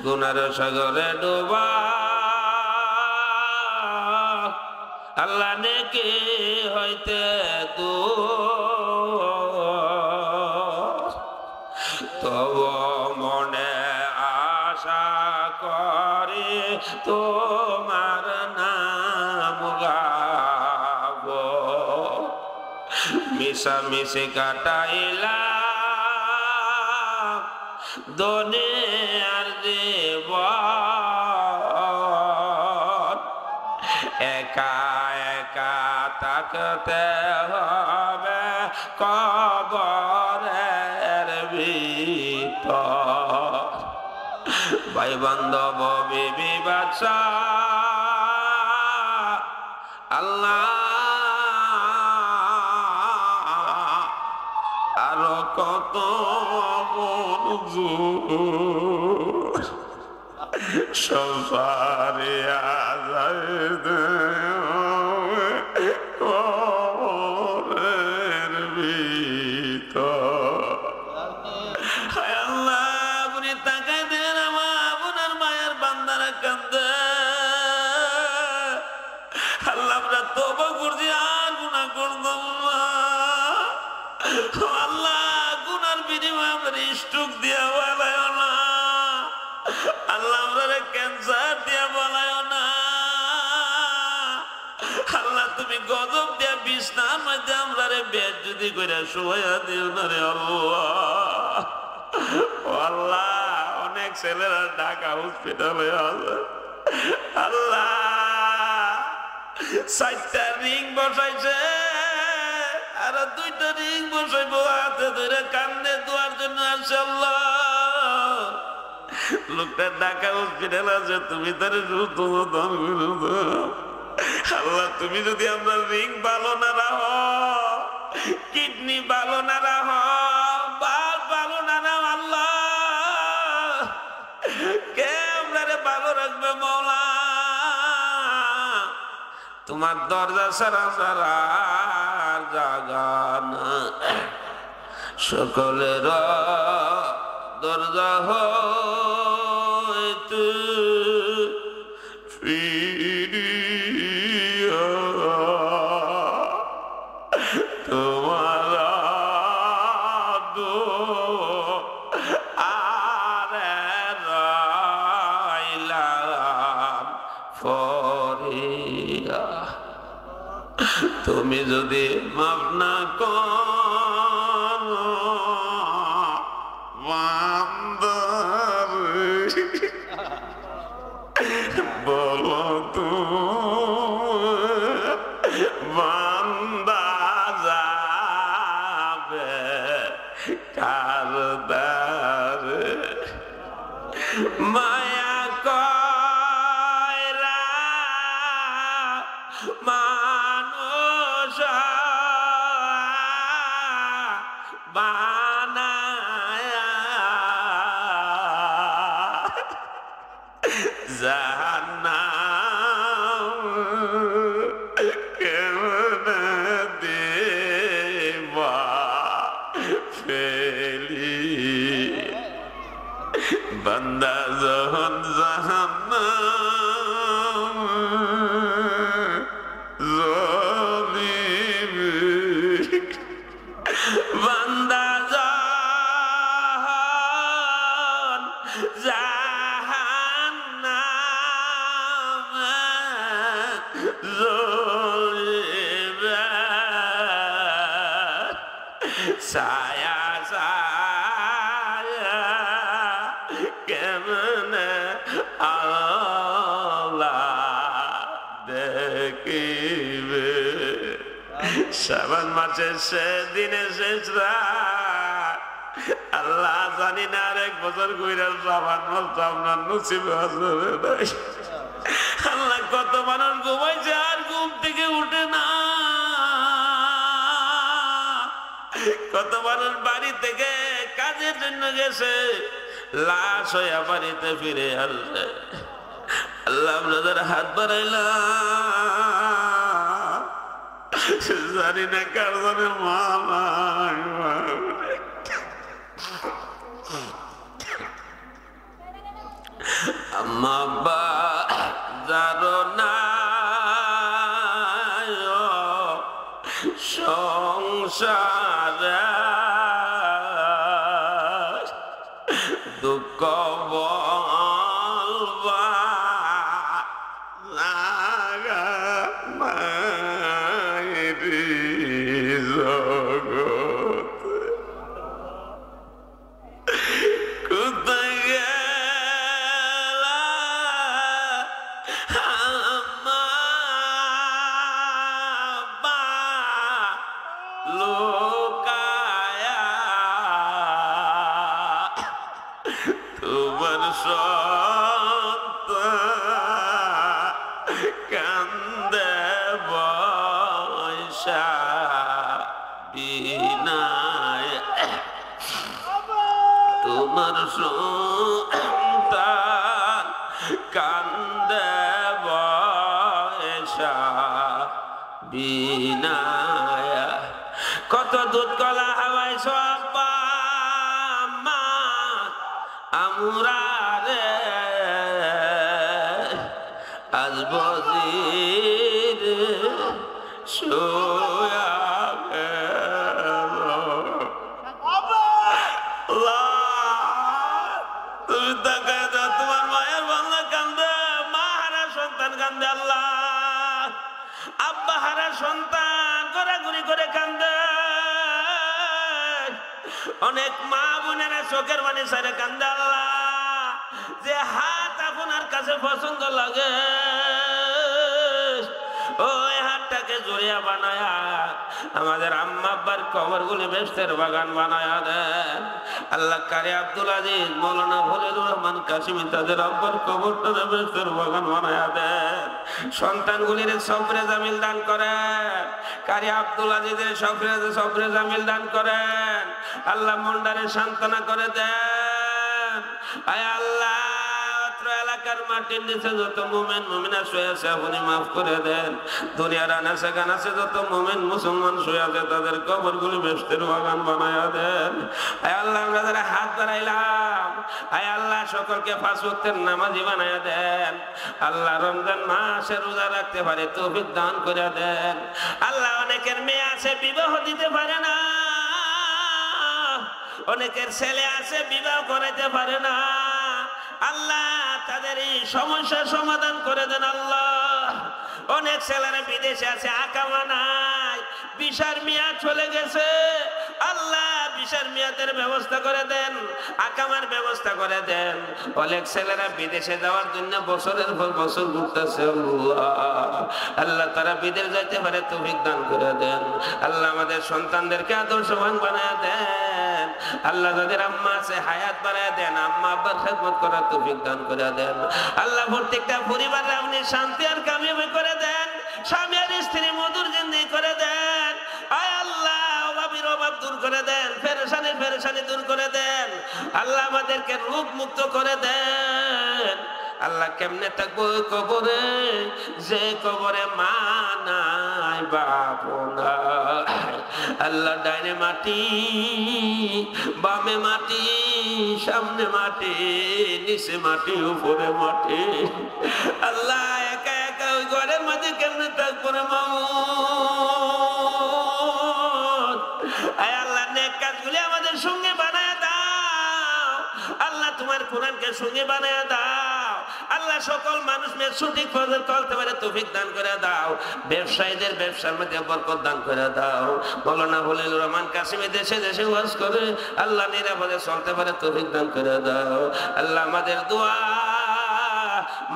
গুনার সাগরে ডোবা আল্লাহ নেকি হইতে তব মনে আশা করে তোমার নাম গাব মিশা মিশে কাটাইলা দুনিয়ার জীবন একা একা থাকতে হবে কবরের ভিতর ভাই বান্ধব বিবি বাচ্চা আল্লাহ আরো কত সফারিয়া কবরের ভিতর হায় আল্লাহ আপনি তাকাই দেন আমার আপনার মায়ের বান্দারা কান্দে আল্লাহ আমরা তওবা করছি আর গুনাহ করব না আল্লাহ গুনার বিনিময়ে আমরা স্ট্রোক দিয়া বলায় না আল্লাহ আমরা ক্যান্সার দিয়া বলায় না আল্লাহ তুমি গজব দিয়া বিছনার মধ্যে আমরা বেজ্জতি করে শোয়া দিও না রে আল্লাহ আল্লাহ অনেক ছেলেরা ঢাকা হসপিটালে আছে আল্লাহ 4টা রিং বসাইছে আর 2টা রিং বসাইবো হাতে ধরে কান্দে দোয়ার জন্য আসছে আল্লাহ লোকটা ঢাকা হসপিটাল আছে তুমি তার আল্লাহ তুমি যদি আমরা রিং ভালো না রাখো কিডনি ভালো না রাখো বাল ভালো না রাখো আল্লাহ কে আমরা ভালো রাখবে মৌলা তোমার দরজা সারা সারা জাগা না সকলের দরজা হইতে ফিরিয়া তোমার আরে রাইলাম ফরিয়া তুমি যদি মাফ না করো বান্দার বলো তুমি বান্দা যাবে কার দ্বারে মায়া কয়রা মানুষ বানায়া জাহান্নাম কেমনে দেবা ফেলি বান্দা যখন জাহান্নাম বান্দা যখন জাহান্নামে জ্বলিবে ছায়া ছায়া কেমনে আল্লাহ দেখিবে শাবান মাসের শেষ দিনে শেষ রাত আল্লাহ জানি না আর 1 বছর কইরা শাবান মাস আপনার নসিবে আসবে নাই আল্লাহ কত মানুষ ঘুমাইছে আর ঘুম থেকে উঠে না কত মানুষ বাড়ি থেকে কাজের জন্য গেছে লাশ হইয়া বাড়িতে ফিরে আসছে আল্লাহ আপনাদের হাত বাড়াইলাম জানি না কার জানে মা আম্মা আব্বা যারো না সংসারে দুঃখ বলবা লাগা মায়েরি জগৎ কোথায় গেলা আম্মা আব্বা লোকায়া তোমার সন্তান কান্দে বৈশা বিনায় তোমার সন্তান কান্দে বৈশা বিনায় কত দুধ কলা হাওয়াই সব মা আমরা রে আজ বজির সোয়া তুমি তাকায় দাও তোমার মায়ের বাংলা কান্দে মা হারা সন্তান কান্দে আল্লাহ আব্বা হারা সন্তান ঘোরাঘুরি করে কান্দে অনেক মা বোনেরা চোখের পানি ছেড়ে কান্দে আল্লাহ যে হাত আপনার কাছে পছন্দ লাগে ওই হাতটাকে জড়িয়া বানায়া আমাদের আম্মা আব্বার কবরগুলি বেহেশতের বাগান বানায়া দেন আল্লাহ কারি আব্দুল আজিজ মৌলানা ফজলুর রহমান কাশিমি তাদের আব্বার কবরটা বেহেশতের বাগান বানায়া দেন সন্তানগুলির সবরে জামিল দান করেন কারি আব্দুল আজিজের সবরে জামিল দান করেন আল্লাহ মন্ডারে সান্ত্বনা করে দেন আয় আল্লাহ এলাকার মাটির নিচে যত মুমিন মুমিনা শুয়ে আছে আপনি মাফ করে দেন দুনিয়ার আনাচে কানাচে যত মুমিন মুসলমান শুয়ে আছে তাদের কবরগুলি বেহেশতের বাগান বানায়া দেন আয় আল্লাহ আমরা যারা হাত বাড়াইলাম আয় আল্লাহ সকলকে 5 ওয়াক্তের নামাজি বানায়া দেন আল্লাহ রমজান মাসে রোজা রাখতে পারে তৌফিক দান করে দেন আল্লাহ অনেকের মেয়ে আছে বিবাহ দিতে পারে না অনেকের ছেলে আছে বিবাহ করাইতে পারে না আল্লাহ তাদের এই সমস্যার সমাধান করে দেন আল্লাহ অনেক ছেলেরা বিদেশে আছে আকামা নাই ভিসার মেয়াদ চলে গেছে আল্লাহ ভিসার মেয়াদের ব্যবস্থা করে দেন আকামার ব্যবস্থা করে দেন অনেক ছেলেরা বিদেশে যাওয়ার জন্য বছরের পর বছর ঘুরতেছে আল্লাহ তারা বিদেশ যাইতে পারে তৌফিক দান করে দেন আল্লাহ আমাদের সন্তানদেরকে আদর্শবান বানায় দেন আল্লাহ যাদের আম্মা আছে হায়াত বাড়ায় দেন আম্মা আব্বার খেদমত করার তৌফিক দান করে দেন আল্লাহ প্রত্যেকটা পরিবারে আপনি শান্তি আর কামিয়াবি করে দেন স্বামী আর স্ত্রী মধুর জিন্দেগি করে দেন আয় আল্লাহ অভাবীর অভাব দূর করে দেন পেরেশানি দূর করে দেন আল্লাহ আমাদেরকে রোগ মুক্ত করে দেন আল্লাহ কেমনে থাকবো কবরে যে কবরে মা নাই বাপ নাই আল্লাহ ডাইনে মাটি বামে মাটি সামনে মাটি নিচে মাটি উপরে মাটি আল্লাহ একা একা ওই ঘরের মাঝে কেমনে থাকবো রে মামুদ আয় আল্লাহ নেক কাজগুলি আমাদের সঙ্গে বানায় দাও আল্লাহ তোমার কোরআনকে সঙ্গে বানায় দাও আল্লাহ সকল মানুষ সঠিক পথে চলতে পারে তৌফিক দান করে দাও ব্যবসায়ীদের ব্যবসার মধ্যে বরকত দান করে দাও মৌলানা ফজলুর রহমান কাশিমি দেশে দেশে ওয়াজ করে আল্লাহ নিরাপদে চলতে পারে তৌফিক দান করে দাও আল্লাহ আমাদের দোয়া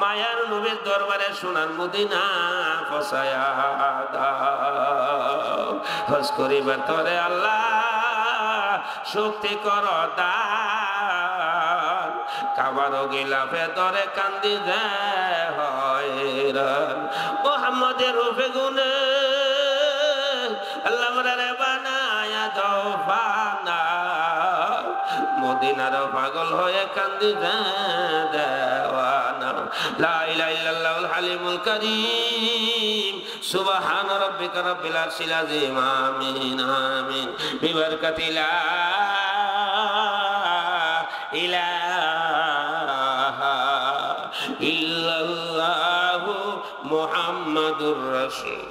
মায়ার নবীর দরবারে সোনার মদিনা পৌঁছায়া দাও হজ করিবার তরে আল্লাহ শক্তি কর দান কাবার গিলাফে তরে কান্দি দে হয়রান মুহাম্মদের রূপে গুনে আল্লাহ আমারে বানায়া দাও ফানা মদিনার পাগল হয়ে কান্দি দে দেওয়ানা লা ইলাহা ইল্লাল্লাহুল হালিমুল কারীম সুবহান রাব্বিকা রাব্বিল আরশিল আযীম আমিন আমিন বিবরকাতি লা ইলাহা ইল্লাল্লাহু মুহাম্মাদুর রাসূল।